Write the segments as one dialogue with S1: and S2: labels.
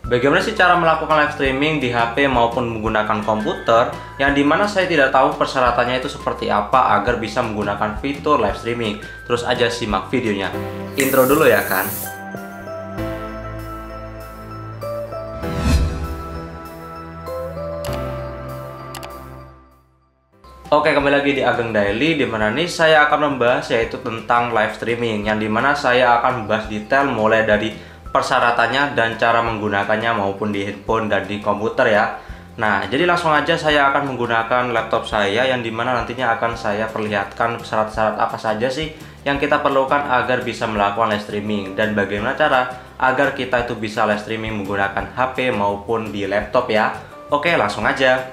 S1: Bagaimana sih cara melakukan live streaming di HP maupun menggunakan komputer, yang dimana saya tidak tahu persyaratannya itu seperti apa agar bisa menggunakan fitur live streaming. Terus aja simak videonya. Intro dulu ya kan. Oke, kembali lagi di Ageng Daily, dimana nih saya akan membahas yaitu tentang live streaming, yang dimana saya akan membahas detail mulai dari persyaratannya dan cara menggunakannya maupun di handphone dan di komputer ya. Nah, jadi langsung aja saya akan menggunakan laptop saya, yang dimana nantinya akan saya perlihatkan syarat-syarat apa saja sih yang kita perlukan agar bisa melakukan live streaming, dan bagaimana cara agar kita itu bisa live streaming menggunakan HP maupun di laptop ya. Oke, langsung aja.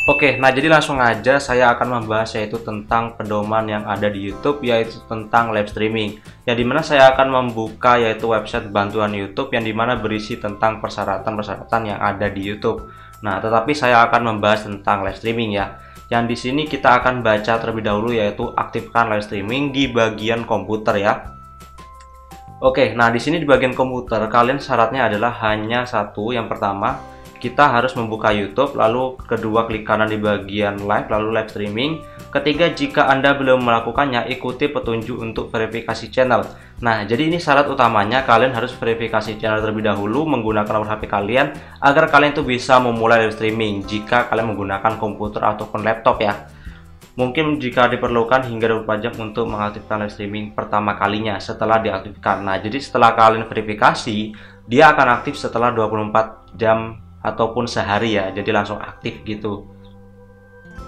S1: Oke, nah jadi langsung aja saya akan membahas yaitu tentang pedoman yang ada di YouTube, yaitu tentang live streaming. Yang dimana saya akan membuka yaitu website bantuan YouTube, yang dimana berisi tentang persyaratan-persyaratan yang ada di YouTube. Nah, tetapi saya akan membahas tentang live streaming ya. Yang di sini kita akan baca terlebih dahulu yaitu aktifkan live streaming di bagian komputer ya. Oke, nah di sini di bagian komputer kalian syaratnya adalah hanya satu. Yang pertama, kita harus membuka YouTube, lalu kedua klik kanan di bagian live, lalu live streaming. Ketiga, jika Anda belum melakukannya, ikuti petunjuk untuk verifikasi channel. Nah, jadi ini syarat utamanya, kalian harus verifikasi channel terlebih dahulu menggunakan nomor HP kalian agar kalian tuh bisa memulai live streaming jika kalian menggunakan komputer ataupun laptop ya. Mungkin jika diperlukan hingga 24 jam untuk mengaktifkan live streaming pertama kalinya setelah diaktifkan. Nah, jadi setelah kalian verifikasi, dia akan aktif setelah 24 jam ataupun sehari ya, jadi langsung aktif gitu.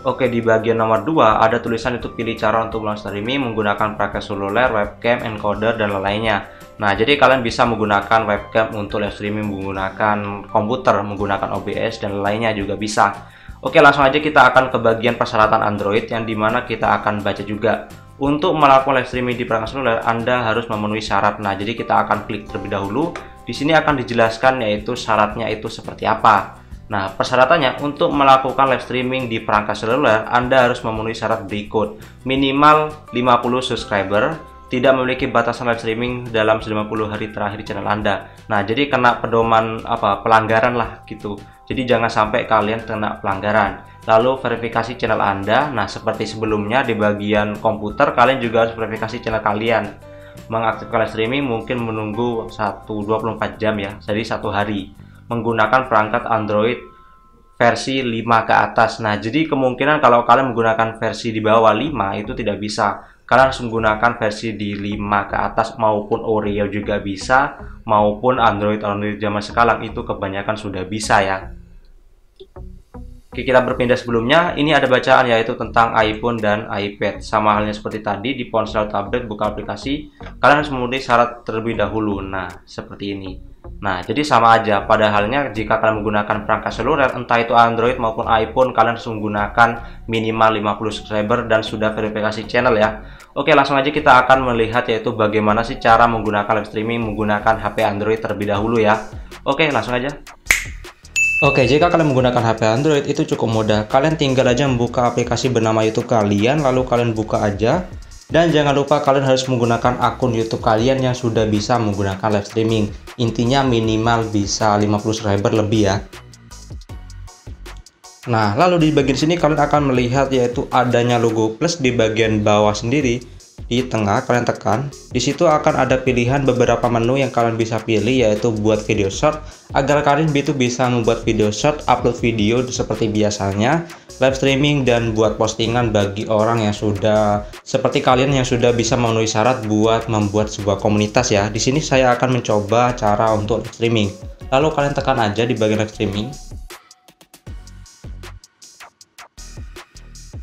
S1: Oke, di bagian nomor 2 ada tulisan itu pilih cara untuk live streaming menggunakan perangkat seluler, webcam, encoder, dan lainnya. Nah, jadi kalian bisa menggunakan webcam untuk live streaming menggunakan komputer, menggunakan OBS, dan lainnya juga bisa. Oke, langsung aja kita akan ke bagian persyaratan Android, yang dimana kita akan baca juga. Untuk melakukan live streaming di perangkat seluler, Anda harus memenuhi syarat. Nah, jadi kita akan klik terlebih dahulu. Di sini akan dijelaskan yaitu syaratnya itu seperti apa. Nah, persyaratannya untuk melakukan live streaming di perangkat seluler, Anda harus memenuhi syarat berikut. Minimal 50 subscriber, tidak memiliki batasan live streaming dalam 90 hari terakhir di channel Anda. Nah, jadi kena pedoman pelanggaran lah gitu. Jadi jangan sampai kalian kena pelanggaran. Lalu verifikasi channel Anda. Nah, seperti sebelumnya di bagian komputer, kalian juga harus verifikasi channel kalian. Mengaktifkan live streaming mungkin menunggu 24 jam ya, jadi 1 hari. Menggunakan perangkat Android versi 5 ke atas. Nah, jadi kemungkinan kalau kalian menggunakan versi di bawah 5 itu tidak bisa. Kalian harus menggunakan versi di 5 ke atas, maupun Oreo juga bisa, maupun Android zaman sekarang itu kebanyakan sudah bisa ya. Oke, kita berpindah sebelumnya. Ini ada bacaan yaitu tentang iPhone dan iPad. Sama halnya seperti tadi di ponsel tablet buka aplikasi, kalian harus memenuhi syarat terlebih dahulu. Nah, seperti ini. Nah, jadi sama aja pada halnya jika kalian menggunakan perangkat seluler, entah itu Android maupun iPhone, kalian harus menggunakan minimal 50 subscriber dan sudah verifikasi channel ya. Oke, langsung aja kita akan melihat yaitu bagaimana sih cara menggunakan live streaming menggunakan HP Android terlebih dahulu ya. Oke, langsung aja. Oke, jika kalian menggunakan HP Android itu cukup mudah. Kalian tinggal aja membuka aplikasi bernama YouTube kalian, lalu kalian buka aja. Dan jangan lupa kalian harus menggunakan akun YouTube kalian yang sudah bisa menggunakan live streaming. Intinya minimal bisa 50 subscriber lebih ya. Nah, lalu di bagian sini kalian akan melihat yaitu adanya logo plus di bagian bawah sendiri. Di tengah kalian tekan, di situ akan ada pilihan beberapa menu yang kalian bisa pilih, yaitu buat video short agar kalian itu bisa membuat video short, upload video seperti biasanya, live streaming, dan buat postingan bagi orang yang sudah seperti kalian yang sudah bisa memenuhi syarat buat membuat sebuah komunitas ya. Di sini saya akan mencoba cara untuk live streaming. Lalu kalian tekan aja di bagian live streaming.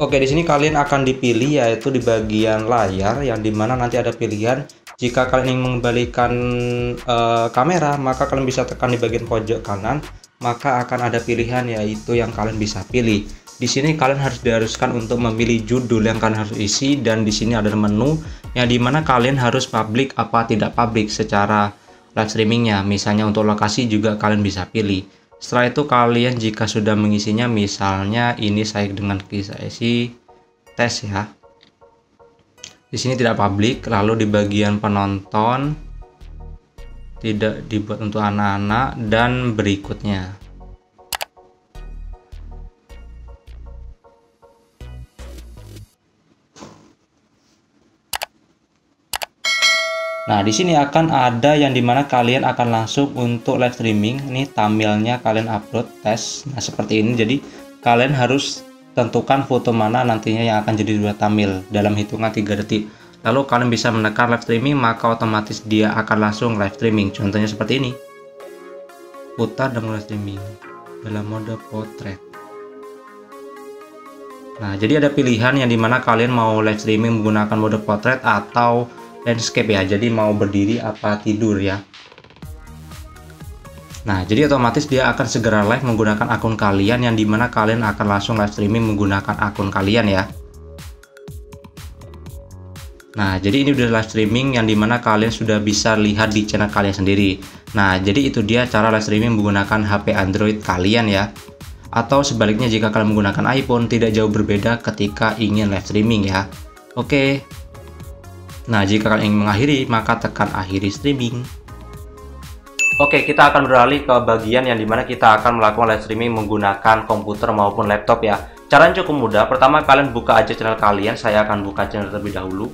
S1: Oke, di sini kalian akan dipilih yaitu di bagian layar, yang dimana nanti ada pilihan jika kalian ingin mengembalikan kamera, maka kalian bisa tekan di bagian pojok kanan, maka akan ada pilihan yaitu yang kalian bisa pilih. Di sini kalian harus diharuskan untuk memilih judul yang kalian harus isi, dan di sini ada menu yang dimana kalian harus public apa tidak public secara live streamingnya. Misalnya untuk lokasi juga kalian bisa pilih. Setelah itu kalian jika sudah mengisinya, misalnya ini saya dengan kisah isi tes ya. Di sini tidak publik, lalu di bagian penonton tidak dibuat untuk anak-anak, dan berikutnya. Nah, di sini akan ada yang dimana kalian akan langsung untuk live streaming. Ini thumbnailnya kalian upload tes. Nah, seperti ini. Jadi kalian harus tentukan foto mana nantinya yang akan jadi dua thumbnail dalam hitungan 3 detik. Lalu kalian bisa menekan live streaming, maka otomatis dia akan langsung live streaming. Contohnya seperti ini. Putar dan live streaming dalam mode potret. Nah, jadi ada pilihan yang dimana kalian mau live streaming menggunakan mode potret atau landscape ya, jadi mau berdiri apa tidur ya. Nah, jadi otomatis dia akan segera live menggunakan akun kalian, yang dimana kalian akan langsung live streaming menggunakan akun kalian ya. Nah, jadi ini udah live streaming yang dimana kalian sudah bisa lihat di channel kalian sendiri. Nah, jadi itu dia cara live streaming menggunakan HP Android kalian ya. Atau sebaliknya jika kalian menggunakan iPhone, tidak jauh berbeda ketika ingin live streaming ya. Oke. Nah, jika kalian ingin mengakhiri, maka tekan akhiri streaming. Oke, kita akan beralih ke bagian yang dimana kita akan melakukan live streaming menggunakan komputer maupun laptop ya. Caranya cukup mudah. Pertama, kalian buka aja channel kalian. Saya akan buka channel terlebih dahulu.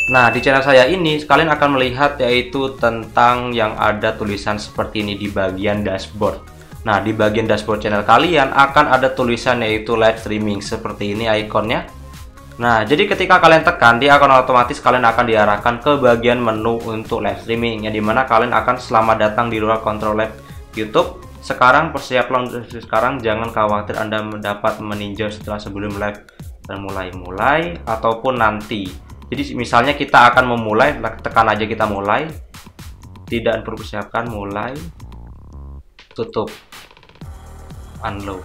S1: Nah, di channel saya ini, kalian akan melihat yaitu tentang yang ada tulisan seperti ini di bagian dashboard. Nah, di bagian dashboard channel kalian akan ada tulisan yaitu live streaming. Seperti ini ikonnya. Nah, jadi ketika kalian tekan, dia akan otomatis kalian akan diarahkan ke bagian menu untuk live streaming, yang dimana kalian akan selamat datang di luar kontrol live YouTube. Sekarang persiapkan sekarang, jangan khawatir Anda mendapat meninjau setelah sebelum live dan mulai ataupun nanti. Jadi misalnya kita akan memulai, tekan aja kita mulai, tidak perlu persiapkan, mulai, tutup, unload.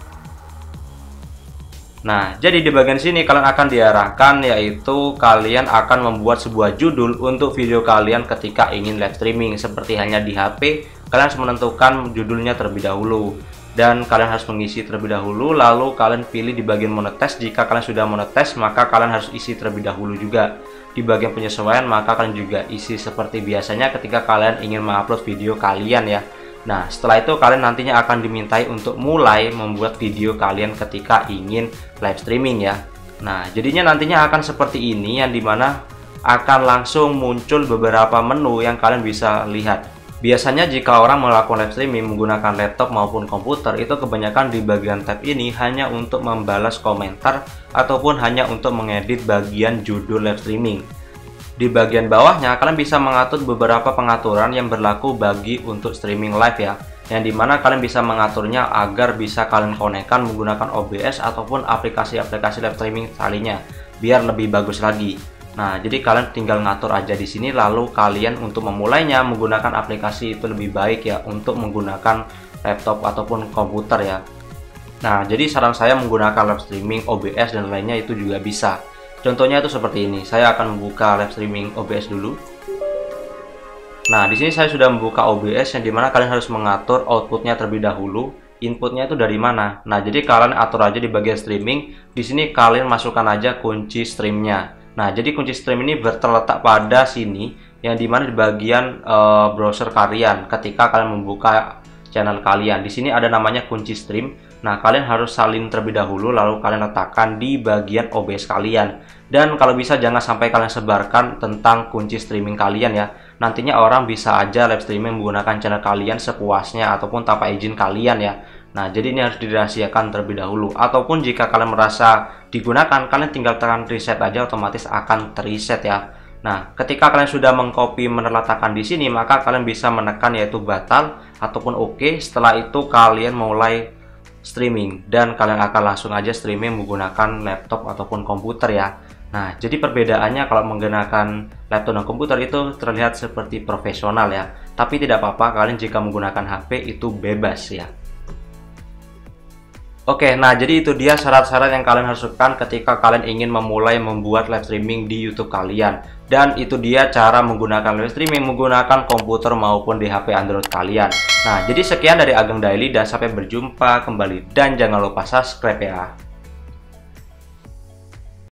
S1: Nah, jadi di bagian sini kalian akan diarahkan yaitu kalian akan membuat sebuah judul untuk video kalian ketika ingin live streaming. Seperti hanya di HP, kalian harus menentukan judulnya terlebih dahulu. Dan kalian harus mengisi terlebih dahulu, lalu kalian pilih di bagian monetes. Jika kalian sudah monetes, maka kalian harus isi terlebih dahulu juga. Di bagian penyesuaian, maka kalian juga isi seperti biasanya ketika kalian ingin mengupload video kalian ya. Nah, setelah itu kalian nantinya akan dimintai untuk mulai membuat video kalian ketika ingin live streaming ya. Nah, jadinya nantinya akan seperti ini, yang dimana akan langsung muncul beberapa menu yang kalian bisa lihat. Biasanya jika orang melakukan live streaming menggunakan laptop maupun komputer, itu kebanyakan di bagian tab ini hanya untuk membalas komentar ataupun hanya untuk mengedit bagian judul live streaming. Di bagian bawahnya kalian bisa mengatur beberapa pengaturan yang berlaku bagi untuk streaming live ya, yang dimana kalian bisa mengaturnya agar bisa kalian konekkan menggunakan OBS ataupun aplikasi-aplikasi live streaming lainnya biar lebih bagus lagi. Nah, jadi kalian tinggal ngatur aja di sini, lalu kalian untuk memulainya menggunakan aplikasi itu lebih baik ya, untuk menggunakan laptop ataupun komputer ya. Nah, jadi saran saya menggunakan live streaming, OBS dan lainnya itu juga bisa. Contohnya itu seperti ini. Saya akan membuka live streaming OBS dulu. Nah, di sini saya sudah membuka OBS, yang dimana kalian harus mengatur outputnya terlebih dahulu. Inputnya itu dari mana? Nah, jadi kalian atur aja di bagian streaming. Di sini kalian masukkan aja kunci streamnya. Nah, jadi kunci stream ini terletak pada sini, yang dimana di bagian browser kalian ketika kalian membuka channel kalian. Di sini ada namanya kunci stream. Nah, kalian harus salin terlebih dahulu, lalu kalian letakkan di bagian OBS kalian. Dan kalau bisa jangan sampai kalian sebarkan tentang kunci streaming kalian ya. Nantinya orang bisa aja live streaming menggunakan channel kalian sepuasnya ataupun tanpa izin kalian ya. Nah, jadi ini harus dirahasiakan terlebih dahulu. Ataupun jika kalian merasa digunakan, kalian tinggal tekan reset aja, otomatis akan terreset ya. Nah, ketika kalian sudah mengcopy meletakkan di sini, maka kalian bisa menekan yaitu batal ataupun oke. Setelah itu kalian mulai streaming, dan kalian akan langsung aja streaming menggunakan laptop ataupun komputer ya. Nah, jadi perbedaannya kalau menggunakan laptop dan komputer itu terlihat seperti profesional ya. Tapi tidak apa-apa, kalian jika menggunakan HP itu bebas ya. Oke, nah jadi itu dia syarat-syarat yang kalian harus lakukan ketika kalian ingin memulai membuat live streaming di YouTube kalian. Dan itu dia cara menggunakan live streaming menggunakan komputer maupun di HP Android kalian. Nah, jadi sekian dari Ageng Daily dan sampai berjumpa kembali. Dan jangan lupa subscribe ya.